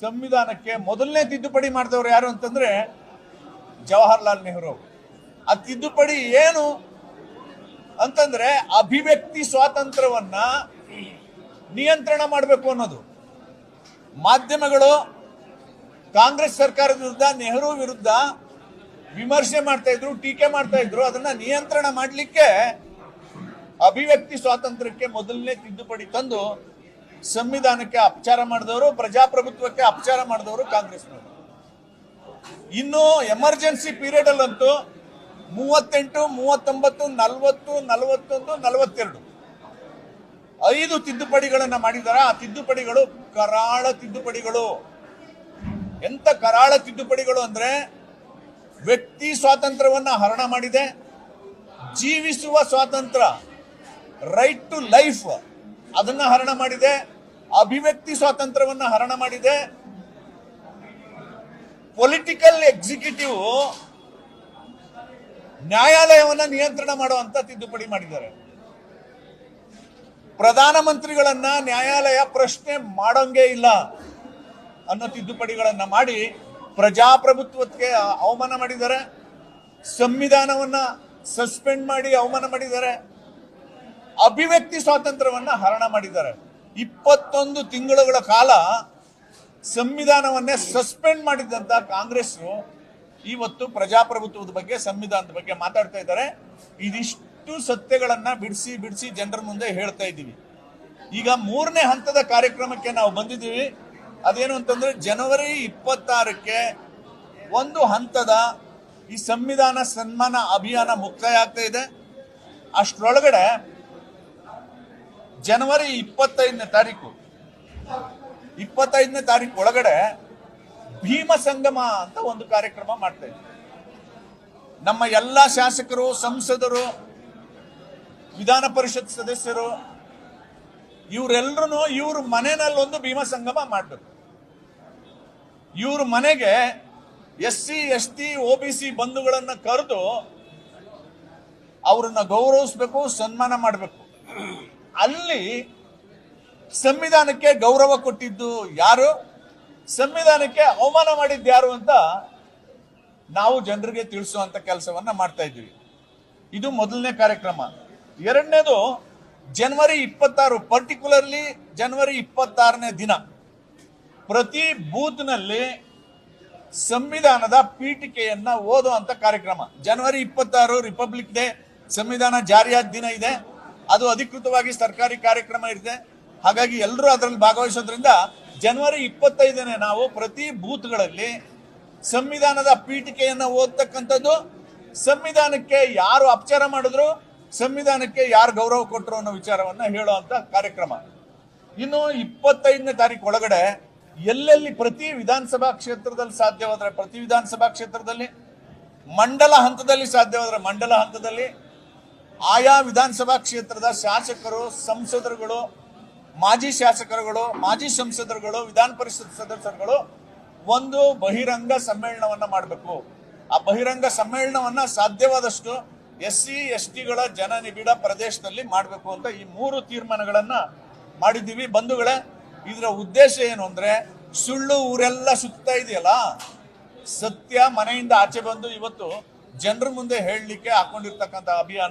ಸಂವಿಧಾನಕ್ಕೆ ಮೊದಲನೇ ತಿದ್ದುಪಡಿ ಮಾಡಿದವರು ಯಾರು ಅಂತಂದ್ರೆ ಜವಾಹರ್ಲಾಲ್ ನೆಹರು. ಆ ತಿದ್ದುಪಡಿ ಏನು ಅಂತಂದ್ರೆ ಅಭಿವ್ಯಕ್ತಿ ಸ್ವಾತಂತ್ರ್ಯವನ್ನ ನಿಯಂತ್ರಣ ಮಾಡಬೇಕು ಅನ್ನೋದು. ಮಾಧ್ಯಮಗಳು ಕಾಂಗ್ರೆಸ್ ಸರ್ಕಾರದ ವಿರುದ್ಧ, ನೆಹರು ವಿರುದ್ಧ ವಿಮರ್ಶೆ ಮಾಡ್ತಾ ಇದ್ರು, ಟೀಕೆ ಮಾಡ್ತಾ ಇದ್ರು. ಅದನ್ನ ನಿಯಂತ್ರಣ ಮಾಡಲಿಕ್ಕೆ ಅಭಿವ್ಯಕ್ತಿ ಸ್ವಾತಂತ್ರ್ಯಕ್ಕೆ ಮೊದಲನೇ ತಿದ್ದುಪಡಿ ತಂದು ಸಂವಿಧಾನಕ್ಕೆ ಅಪಚಾರ ಮಾಡಿದವರು, ಪ್ರಜಾಪ್ರಭುತ್ವಕ್ಕೆ ಅಪಚಾರ ಮಾಡಿದವರು ಕಾಂಗ್ರೆಸ್ನವರು. ಇನ್ನು ಎಮರ್ಜೆನ್ಸಿ ಪೀರಿಯಡ್ ಅಲ್ಲಂತೂ 38, 39, 40, 41, 42 5 ತಿದ್ದುಪಡಿಗಳನ್ನ ಮಾಡಿದ್ದಾರೆ. ಆ ತಿದ್ದುಪಡಿಗಳು ಕರಾಳ ತಿದ್ದುಪಡಿಗಳು. ಎಂತ ಕರಾಳ ತಿದ್ದುಪಡಿಗಳು ಅಂದ್ರೆ ವ್ಯಕ್ತಿ ಸ್ವಾತಂತ್ರ್ಯವನ್ನ ಹರಣ ಮಾಡಿದೆ, ಜೀವಿಸುವ ಸ್ವಾತಂತ್ರ್ಯ, ರೈಟ್ ಟು ಲೈಫ್ ಅದನ್ನ ಹರಣ ಮಾಡಿದೆ, ಅಭಿವ್ಯಕ್ತಿ ಸ್ವಾತಂತ್ರ್ಯವನ್ನ ಹರಣ ಮಾಡಿದೆ. ಪೊಲಿಟಿಕಲ್ ಎಕ್ಸಿಕ್ಯೂಟಿವ್ ನ್ಯಾಯಾಲಯವನ್ನ ನಿಯಂತ್ರಣ ಮಾಡುವಂತ ತಿದ್ದುಪಡಿ ಮಾಡಿದ್ದಾರೆ. ಪ್ರಧಾನಮಂತ್ರಿಗಳನ್ನ ನ್ಯಾಯಾಲಯ ಪ್ರಶ್ನೆ ಮಾಡೋಂಗೇ ಇಲ್ಲ ಅನ್ನೋ ತಿದ್ದುಪಡಿಗಳನ್ನ ಮಾಡಿ ಪ್ರಜಾಪ್ರಭುತ್ವಕ್ಕೆ ಅವಮಾನ ಮಾಡಿದ್ದಾರೆ. ಸಂವಿಧಾನವನ್ನ ಸಸ್ಪೆಂಡ್ ಮಾಡಿ ಅವಮಾನ ಮಾಡಿದ್ದಾರೆ. ಅಭಿವ್ಯಕ್ತಿ ಸ್ವಾತಂತ್ರ್ಯವನ್ನ ಹರಣ ಮಾಡಿದ್ದಾರೆ. 21 ತಿಂಗಳುಗಳ ಕಾಲ ಸಂವಿಧಾನವನ್ನೇ ಸಸ್ಪೆಂಡ್ ಮಾಡಿದಂತ ಕಾಂಗ್ರೆಸ್ ಇವತ್ತು ಪ್ರಜಾಪ್ರಭುತ್ವದ ಬಗ್ಗೆ, ಸಂವಿಧಾನದ ಬಗ್ಗೆ ಮಾತಾಡ್ತಾ ಇದ್ದಾರೆ. ಇದಿಷ್ಟು ಸತ್ಯಗಳನ್ನ ಬಿಡಿಸಿ ಬಿಡಿಸಿ ಜನರ ಮುಂದೆ ಹೇಳ್ತಾ ಇದ್ದೀವಿ. ಈಗ 3ನೇ ಹಂತದ ಕಾರ್ಯಕ್ರಮಕ್ಕೆ ನಾವು ಬಂದಿದ್ದೀವಿ. ಅದೇನು ಅಂತಂದ್ರೆ ಜನವರಿ 26ಕ್ಕೆ ಒಂದು ಹಂತದ ಈ ಸಂವಿಧಾನ ಸನ್ಮಾನ ಅಭಿಯಾನ ಮುಕ್ತಾಯ ಆಗ್ತಾ ಇದೆ. ಅಷ್ಟರೊಳಗಡೆ ಜನವರಿ 25ನೇ ತಾರೀಕು ಒಳಗಡೆ ಭೀಮ ಸಂಗಮ ಅಂತ ಒಂದು ಕಾರ್ಯಕ್ರಮ ಮಾಡ್ತಾ ಇದ್ದೀವಿ. ನಮ್ಮ ಎಲ್ಲ ಶಾಸಕರು, ಸಂಸದರು, ವಿಧಾನ ಪರಿಷತ್ ಸದಸ್ಯರು ಇವರೆಲ್ಲರೂ ಇವ್ರ ಮನೆಯಲ್ಲಿ ಒಂದು ಭೀಮ ಸಂಗಮ ಮಾಡಬೇಕು. ಇವ್ರ ಮನೆಗೆ SC, ST, OBC ಬಂಧುಗಳನ್ನ ಕರೆದು ಅವ್ರನ್ನ ಗೌರವಿಸ್ಬೇಕು, ಸನ್ಮಾನ ಮಾಡಬೇಕು. ಅಲ್ಲಿ ಸಂವಿಧಾನಕ್ಕೆ ಗೌರವ ಕೊಟ್ಟಿದ್ದು ಯಾರು, ಸಂವಿಧಾನಕ್ಕೆ ಅವಮಾನ ಮಾಡಿದ್ದು ಯಾರು ಅಂತ ನಾವು ಜನರಿಗೆ ತಿಳಿಸುವಂತ ಕೆಲಸವನ್ನ ಮಾಡ್ತಾ ಇದ್ದೀವಿ. ಇದು ಮೊದಲನೇ ಕಾರ್ಯಕ್ರಮ. ಎರಡನೇದು ಜನವರಿ 26, ಪರ್ಟಿಕ್ಯುಲರ್ಲಿ ಜನವರಿ 26ನೇ ದಿನ ಪ್ರತಿ ಬೂತ್ನಲ್ಲಿ ಸಂವಿಧಾನದ ಪೀಠಿಕೆಯನ್ನ ಓದುವಂತ ಕಾರ್ಯಕ್ರಮ. ಜನವರಿ 26 ರಿಪಬ್ಲಿಕ್ ಡೇ, ಸಂವಿಧಾನ ಜಾರಿಯಾದ ದಿನ ಇದೆ. ಅದು ಅಧಿಕೃತವಾಗಿ ಸರ್ಕಾರಿ ಕಾರ್ಯಕ್ರಮ ಇದೆ. ಹಾಗಾಗಿ ಎಲ್ಲರೂ ಅದರಲ್ಲಿ ಭಾಗವಹಿಸೋದ್ರಿಂದ ಜನವರಿ 25ನೇ ನಾವು ಪ್ರತಿ ಬೂತ್ಗಳಲ್ಲಿ ಸಂವಿಧಾನದ ಪೀಠಿಕೆಯನ್ನ ಓದ್ತಕ್ಕಂಥದ್ದು, ಸಂವಿಧಾನಕ್ಕೆ ಯಾರು ಅಪಚಾರ ಮಾಡಿದ್ರು, ಸಂವಿಧಾನಕ್ಕೆ ಯಾರು ಗೌರವ ಕೊಟ್ಟರು ಅನ್ನೋ ವಿಚಾರವನ್ನ ಹೇಳುವಂತ ಕಾರ್ಯಕ್ರಮ. ಇನ್ನು 25ನೇ ತಾರೀಕು ಒಳಗಡೆ ಎಲ್ಲೆಲ್ಲಿ ಪ್ರತಿ ವಿಧಾನಸಭಾ ಕ್ಷೇತ್ರದಲ್ಲಿ ಸಾಧ್ಯವಾದ್ರೆ ಪ್ರತಿ ವಿಧಾನಸಭಾ ಕ್ಷೇತ್ರದಲ್ಲಿ, ಮಂಡಲ ಹಂತದಲ್ಲಿ ಸಾಧ್ಯವಾದ್ರೆ ಮಂಡಲ ಹಂತದಲ್ಲಿ, ಆಯಾ ವಿಧಾನಸಭಾ ಕ್ಷೇತ್ರದ ಶಾಸಕರು, ಸಂಸದರುಗಳು, ಮಾಜಿ ಶಾಸಕರುಗಳು, ಮಾಜಿ ಸಂಸದರುಗಳು, ವಿಧಾನ ಪರಿಷತ್ ಸದಸ್ಯರುಗಳು ಒಂದು ಬಹಿರಂಗ ಸಮ್ಮೇಳನವನ್ನ ಮಾಡಬೇಕು. ಆ ಬಹಿರಂಗ ಸಮ್ಮೇಳನವನ್ನ ಸಾಧ್ಯವಾದಷ್ಟು SC, STಗಳ ಜನನಿಬಿಡ ಪ್ರದೇಶದಲ್ಲಿ ಮಾಡಬೇಕು ಅಂತ ಈ 3 ತೀರ್ಮಾನಗಳನ್ನ ಮಾಡಿದ್ದೀವಿ. ಬಂಧುಗಳೇ, ಇದರ ಉದ್ದೇಶ ಏನು ಅಂದ್ರೆ ಸುಳ್ಳು ಊರೆಲ್ಲ ಸುತ್ತಾ ಇದೆಯಲ್ಲ, ಸತ್ಯ ಮನೆಯಿಂದ ಆಚೆ ಬಂದು ಇವತ್ತು ಜನರ ಮುಂದೆ ಹೇಳಲಿಕ್ಕೆ ಹಾಕೊಂಡಿರ್ತಕ್ಕಂಥ ಅಭಿಯಾನ.